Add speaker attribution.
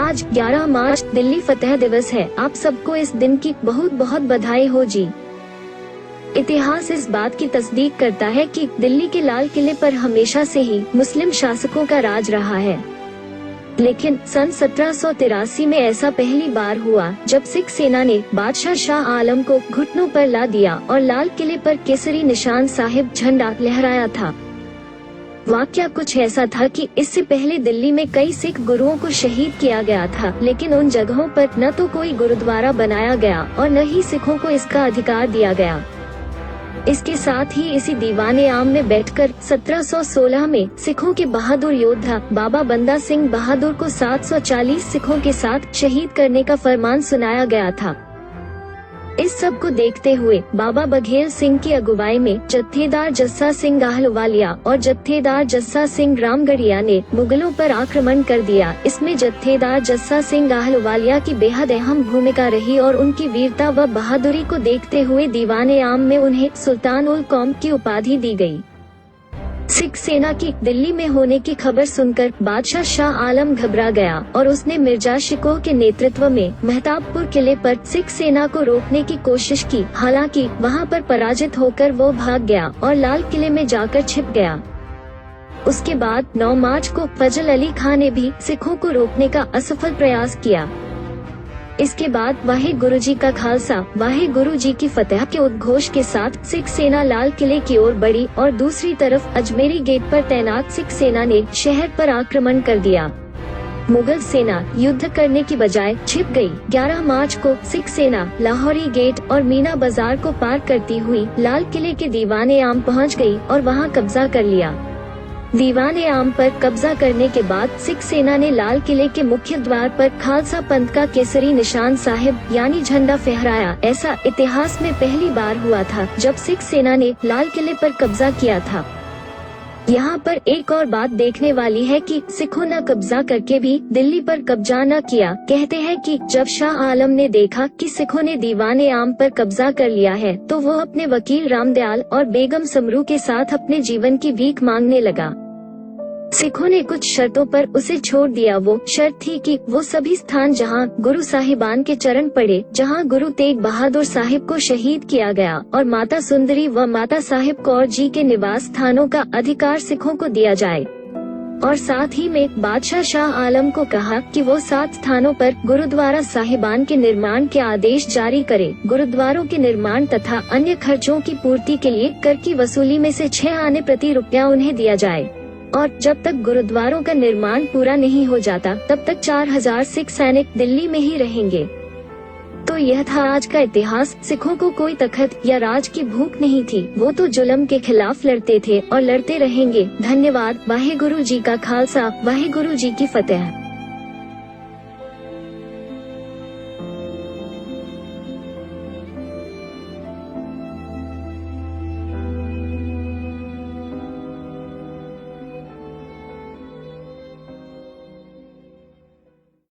Speaker 1: आज 11 मार्च दिल्ली फतेह दिवस है। आप सबको इस दिन की बहुत बहुत बधाई हो जी। इतिहास इस बात की तस्दीक करता है कि दिल्ली के लाल किले पर हमेशा से ही मुस्लिम शासकों का राज रहा है, लेकिन सन 1783 में ऐसा पहली बार हुआ जब सिख सेना ने बादशाह शाह आलम को घुटनों पर ला दिया और लाल किले पर केसरी निशान साहिब झंडा लहराया था। वाकया कुछ ऐसा था कि इससे पहले दिल्ली में कई सिख गुरुओं को शहीद किया गया था, लेकिन उन जगहों पर न तो कोई गुरुद्वारा बनाया गया और न ही सिखों को इसका अधिकार दिया गया। इसके साथ ही इसी दीवाने आम में बैठकर 1716 में सिखों के बहादुर योद्धा बाबा बंदा सिंह बहादुर को 740 सिखों के साथ शहीद करने का फरमान सुनाया गया था। इस सब को देखते हुए बाबा बघेल सिंह की अगुवाई में जत्थेदार जस्सा सिंह आहलूवालिया और जत्थेदार जस्सा सिंह रामगढ़िया ने मुगलों पर आक्रमण कर दिया। इसमें जत्थेदार जस्सा सिंह आहलूवालिया की बेहद अहम भूमिका रही और उनकी वीरता व बहादुरी को देखते हुए दीवाने आम में उन्हें सुल्तान उल कौम की उपाधि दी गई। सिख सेना की दिल्ली में होने की खबर सुनकर बादशाह शाह आलम घबरा गया और उसने मिर्जा शिकोह के नेतृत्व में मेहताबपुर किले पर सिख सेना को रोकने की कोशिश की। हालांकि वहां पर पराजित होकर वो भाग गया और लाल किले में जाकर छिप गया। उसके बाद 9 मार्च को फजल अली खां ने भी सिखों को रोकने का असफल प्रयास किया। इसके बाद वाहे गुरु जी का खालसा वाहे गुरु जी की फतेह के उद्घोष के साथ सिख सेना लाल किले की ओर बढ़ी और दूसरी तरफ अजमेरी गेट पर तैनात सिख सेना ने शहर पर आक्रमण कर दिया। मुगल सेना युद्ध करने की बजाय छिप गई। 11 मार्च को सिख सेना लाहौरी गेट और मीना बाजार को पार करती हुई लाल किले के दीवाने आम पहुंच गई और वहां कब्जा कर लिया। दीवाने आम पर कब्जा करने के बाद सिख सेना ने लाल किले के मुख्य द्वार पर खालसा पंथ का केसरी निशान साहिब यानी झंडा फहराया। ऐसा इतिहास में पहली बार हुआ था जब सिख सेना ने लाल किले पर कब्जा किया था। यहाँ पर एक और बात देखने वाली है कि सिखों ने कब्जा करके भी दिल्ली पर कब्जा न किया। कहते हैं कि जब शाह आलम ने देखा कि सिखों ने दीवाने आम पर कब्जा कर लिया है तो वो अपने वकील रामदयाल और बेगम समरू के साथ अपने जीवन की भीख मांगने लगा। सिखों ने कुछ शर्तों पर उसे छोड़ दिया। वो शर्त थी कि वो सभी स्थान जहां गुरु साहिबान के चरण पड़े, जहां गुरु तेग बहादुर साहिब को शहीद किया गया और माता सुंदरी व माता साहिब कौर जी के निवास स्थानों का अधिकार सिखों को दिया जाए। और साथ ही में बादशाह शाह आलम को कहा कि वो 7 स्थानों पर गुरुद्वारा साहिबान के निर्माण के आदेश जारी करे। गुरुद्वारों के निर्माण तथा अन्य खर्चों की पूर्ति के लिए कर की वसूली में से 6 आने प्रति रुपया उन्हें दिया जाए और जब तक गुरुद्वारों का निर्माण पूरा नहीं हो जाता तब तक 4000 सिख सैनिक दिल्ली में ही रहेंगे। तो यह था आज का इतिहास। सिखों को कोई तखत या राज की भूख नहीं थी, वो तो जुल्म के खिलाफ लड़ते थे और लड़ते रहेंगे। धन्यवाद। वाहे गुरु जी का खालसा वाहे गुरु जी की फतेह।